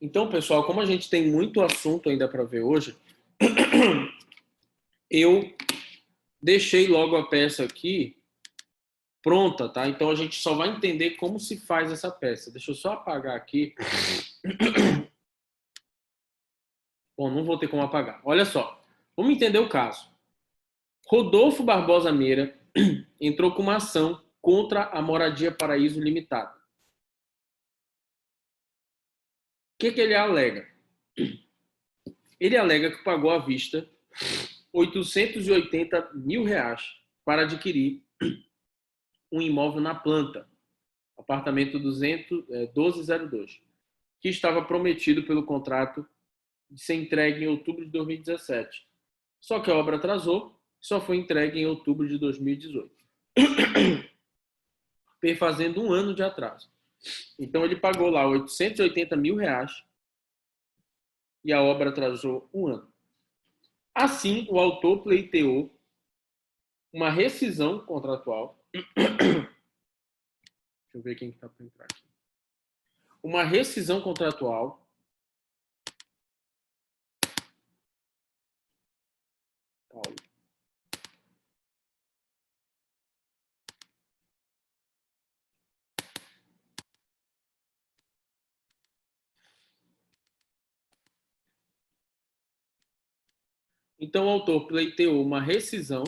Então, pessoal, como a gente tem muito assunto ainda para ver hoje, eu deixei logo a peça aqui pronta, tá? Então a gente só vai entender como se faz essa peça. Deixa eu só apagar aqui. Bom, não vou ter como apagar. Olha só, vamos entender o caso. Rodolfo Barbosa Meira entrou com uma ação contra a Moradia Paraíso Limitada. O que ele alega? Ele alega que pagou à vista R$ 880 mil para adquirir um imóvel na planta, apartamento 1202, que estava prometido pelo contrato de ser entregue em outubro de 2017. Só que a obra atrasou, só foi entregue em outubro de 2018, fazendo um ano de atraso. Então ele pagou lá R$ 880 mil e a obra atrasou um ano. Assim, o autor pleiteou uma rescisão contratual. Deixa eu ver quem está para entrar aqui. Uma rescisão contratual Paulo. Então o autor pleiteou uma rescisão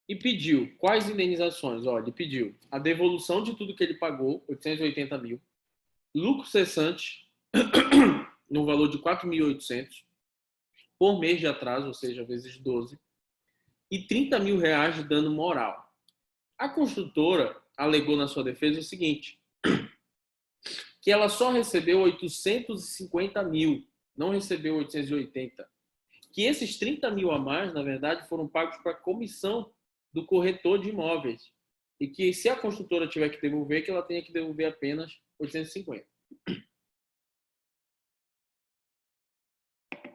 e pediu quais indenizações? Olha, ele pediu a devolução de tudo que ele pagou, 880 mil, lucro cessante no valor de 4.800 por mês de atraso, ou seja, vezes 12, e R$ 30 mil de dano moral. A construtora alegou na sua defesa o seguinte, que ela só recebeu 850 mil, não recebeu 880. Que esses 30 mil a mais, na verdade, foram pagos para a comissão do corretor de imóveis. E que se a construtora tiver que devolver, que ela tenha que devolver apenas 850.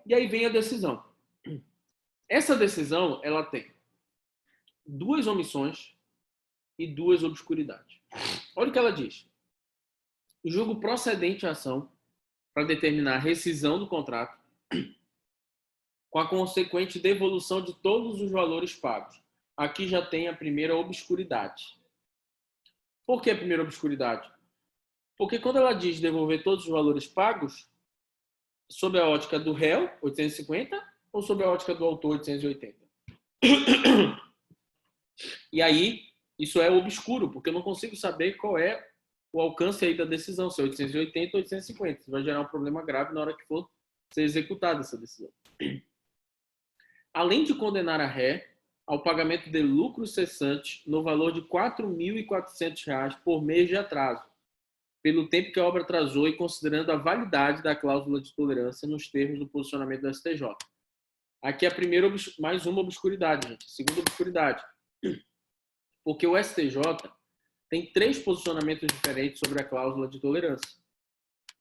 E aí vem a decisão. Essa decisão, ela tem duas omissões e duas obscuridades. Olha o que ela diz. Julgo procedente a ação para determinar a rescisão do contrato com a consequente devolução de todos os valores pagos. Aqui já tem a primeira obscuridade. Por que a primeira obscuridade? Porque quando ela diz devolver todos os valores pagos, sob a ótica do réu, 850, ou sob a ótica do autor, 880? E aí, isso é obscuro, porque eu não consigo saber qual é o alcance aí da decisão, se é 880 ou 850. Isso vai gerar um problema grave na hora que for ser executada essa decisão. Além de condenar a ré ao pagamento de lucro cessante no valor de R$ 4.400 por mês de atraso, pelo tempo que a obra atrasou e considerando a validade da cláusula de tolerância nos termos do posicionamento do STJ. Aqui é a primeira, mais uma obscuridade, gente. Segunda obscuridade. Porque o STJ tem 3 posicionamentos diferentes sobre a cláusula de tolerância.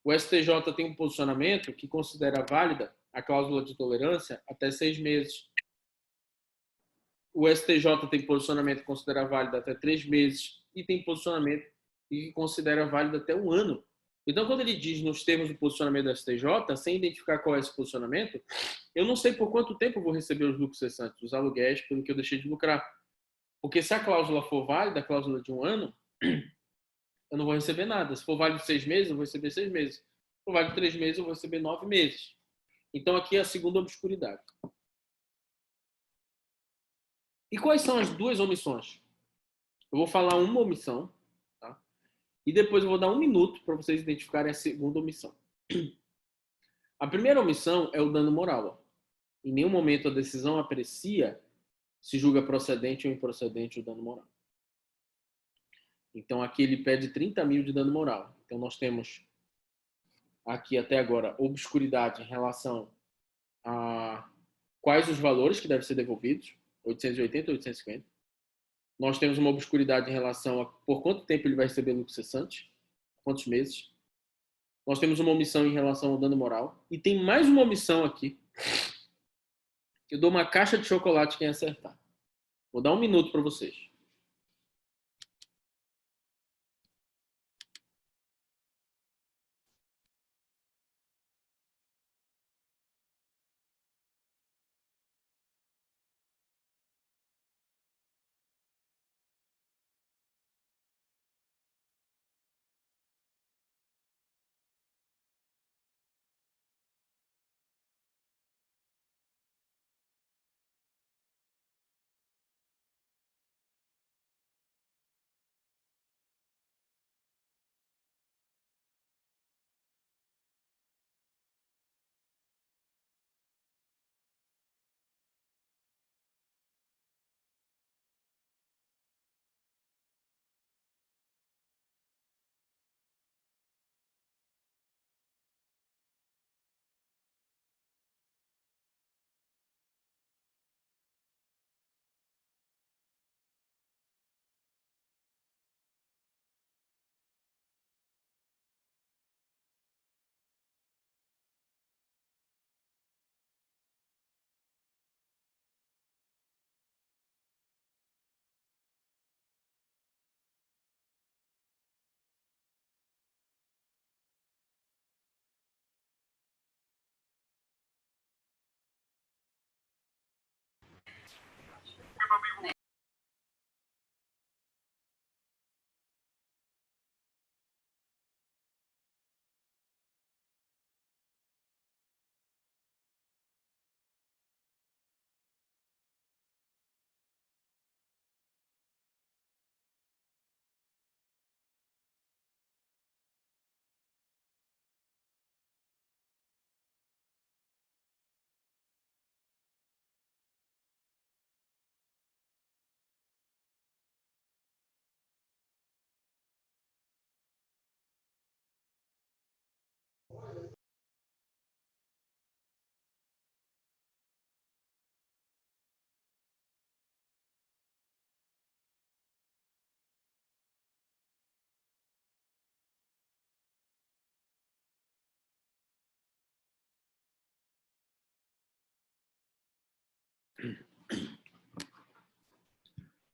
O STJ tem um posicionamento que considera válida a cláusula de tolerância até 6 meses. O STJ tem posicionamento que considera válido até 3 meses e tem posicionamento que considera válido até 1 ano. Então, quando ele diz nos termos do posicionamento do STJ, sem identificar qual é esse posicionamento, eu não sei por quanto tempo eu vou receber os lucros cessantes, os aluguéis, pelo que eu deixei de lucrar. Porque se a cláusula for válida, a cláusula de 1 ano, eu não vou receber nada. Se for válido 6 meses, eu vou receber 6 meses. Se for válido 3 meses, eu vou receber 9 meses. Então, aqui é a segunda obscuridade. E quais são as duas omissões? Eu vou falar uma omissão, tá? E depois eu vou dar 1 minuto para vocês identificarem a segunda omissão. A primeira omissão é o dano moral. Ó. Em nenhum momento a decisão aprecia se julga procedente ou improcedente o dano moral. Então aqui ele pede 30 mil de dano moral. Então nós temos aqui até agora obscuridade em relação a quais os valores que devem ser devolvidos, 880 ou 850. Nós temos uma obscuridade em relação a por quanto tempo ele vai receber lucro cessante, quantos meses. Nós temos uma omissão em relação ao dano moral. E tem mais uma omissão aqui. Eu dou uma caixa de chocolate quem acertar. Vou dar 1 minuto para vocês.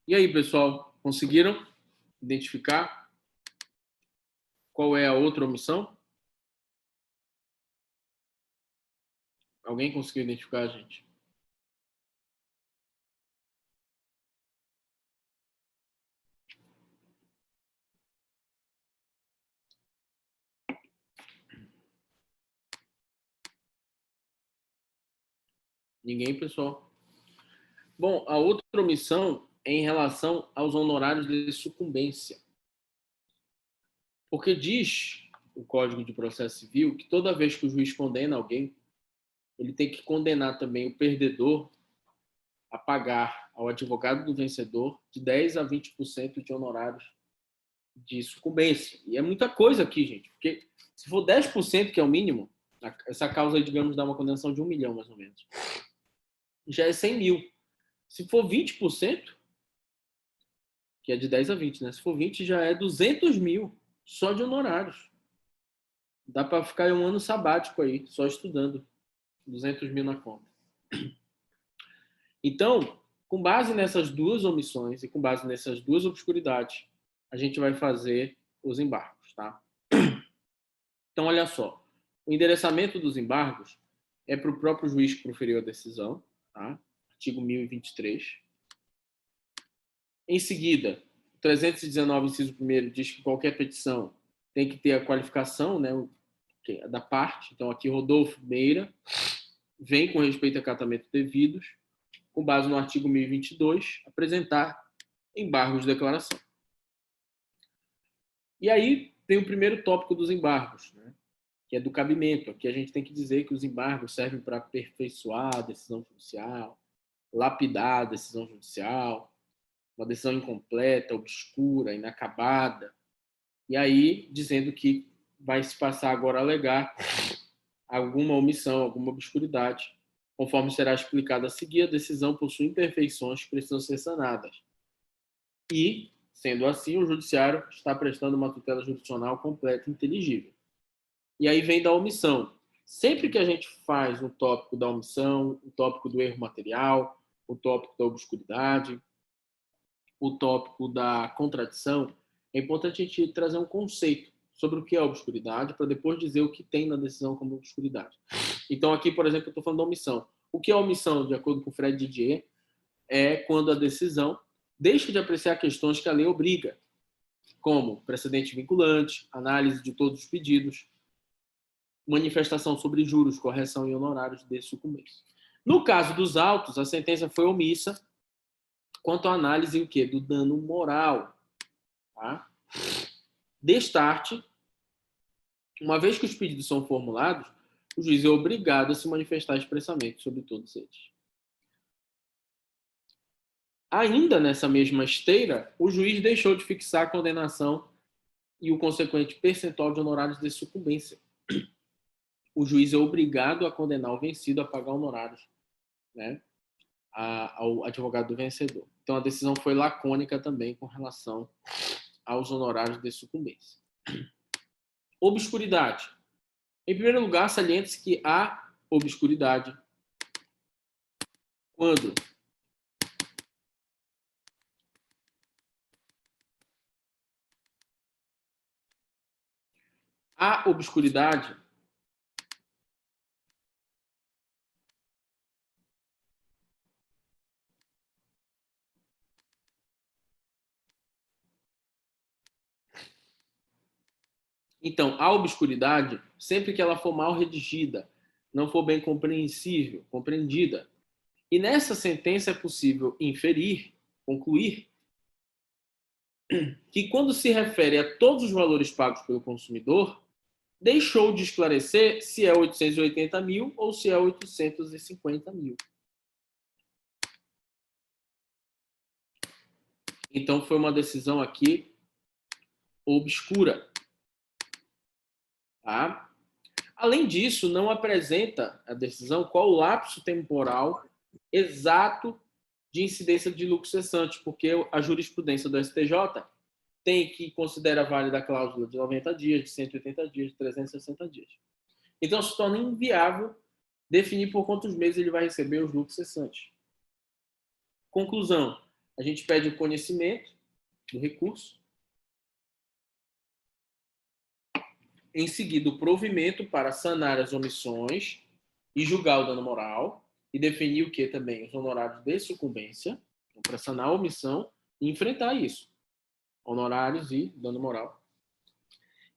E aí, pessoal, conseguiram identificar qual é a outra omissão? Alguém conseguiu identificar, gente? Ninguém, pessoal? Bom, a outra omissão é em relação aos honorários de sucumbência. Porque diz o Código de Processo Civil que toda vez que o juiz condena alguém, ele tem que condenar também o perdedor a pagar ao advogado do vencedor de 10 a 20% de honorários de sucumbência. E é muita coisa aqui, gente, porque se for 10%, que é o mínimo, essa causa aí, digamos, dá uma condenação de 1 milhão, mais ou menos. Já é 100 mil. Se for 20%, que é de 10 a 20, né? Se for 20, já é 200 mil só de honorários. Dá para ficar um ano sabático aí, só estudando. 200 mil na conta. Então, com base nessas duas omissões e com base nessas duas obscuridades, a gente vai fazer os embargos, tá? Então, olha só. O endereçamento dos embargos é para o próprio juiz que proferiu a decisão, tá? Artigo 1023. Em seguida, o 319, inciso 1º, diz que qualquer petição tem que ter a qualificação, né, da parte. Então, aqui, Rodolfo Meira vem com respeito a acatamento devidos, com base no artigo 1022, apresentar embargos de declaração. E aí tem o primeiro tópico dos embargos, né, que é do cabimento. Aqui a gente tem que dizer que os embargos servem para aperfeiçoar a decisão judicial, lapidar a decisão judicial, uma decisão incompleta, obscura, inacabada. E aí, dizendo que vai se passar agora a alegar alguma omissão, alguma obscuridade. Conforme será explicado a seguir, a decisão possui imperfeições que precisam ser sanadas. E, sendo assim, o judiciário está prestando uma tutela jurisdicional completa e inteligível. E aí vem da omissão. Sempre que a gente faz o tópico da omissão, o tópico do erro material, o tópico da obscuridade, o tópico da contradição, é importante a gente trazer um conceito sobre o que é obscuridade, para depois dizer o que tem na decisão como obscuridade. Então, aqui, por exemplo, eu estou falando da omissão. O que é omissão, de acordo com o Fred Didier, é quando a decisão deixa de apreciar questões que a lei obriga, como precedente vinculante, análise de todos os pedidos, manifestação sobre juros, correção e honorários de sucumbência. No caso dos autos, a sentença foi omissa quanto à análise o quê? Do dano moral. Tá? Destarte, uma vez que os pedidos são formulados, o juiz é obrigado a se manifestar expressamente sobre todos eles. Ainda nessa mesma esteira, o juiz deixou de fixar a condenação e o consequente percentual de honorários de sucumbência. O juiz é obrigado a condenar o vencido a pagar honorários, né, ao advogado do vencedor. Então, a decisão foi lacônica também com relação aos honorários de sucumbência. Obscuridade. Em primeiro lugar, saliente-se que há obscuridade quando há obscuridade Então, a obscuridade, sempre que ela for mal redigida, não for bem compreensível, compreendida. E nessa sentença é possível inferir, concluir, que quando se refere a todos os valores pagos pelo consumidor, deixou de esclarecer se é 880 mil ou se é 850 mil. Então, foi uma decisão aqui obscura. Tá? Além disso, não apresenta a decisão qual o lapso temporal exato de incidência de lucro cessante, porque a jurisprudência do STJ tem que considerar válida a cláusula de 90 dias, de 180 dias, de 360 dias. Então, se torna inviável definir por quantos meses ele vai receber os lucros cessantes. Conclusão, a gente pede o conhecimento do recurso. Em seguida, o provimento para sanar as omissões e julgar o dano moral. E definir o que também? Os honorários de sucumbência. Então, para sanar a omissão e enfrentar isso. Honorários e dano moral.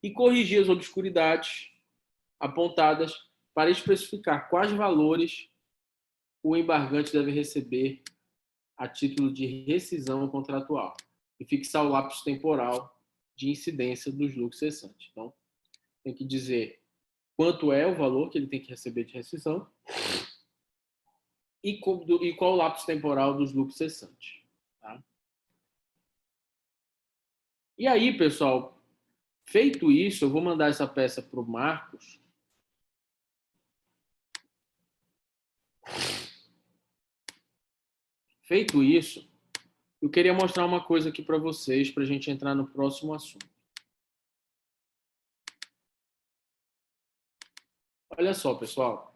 E corrigir as obscuridades apontadas para especificar quais valores o embargante deve receber a título de rescisão contratual e fixar o lapso temporal de incidência dos lucros cessantes. Então, tem que dizer quanto é o valor que ele tem que receber de rescisão e qual o lapso temporal dos lucros cessantes. Tá? E aí, pessoal, feito isso, eu vou mandar essa peça para o Marcos. Feito isso, eu queria mostrar uma coisa aqui para vocês, para a gente entrar no próximo assunto. Olha só, pessoal.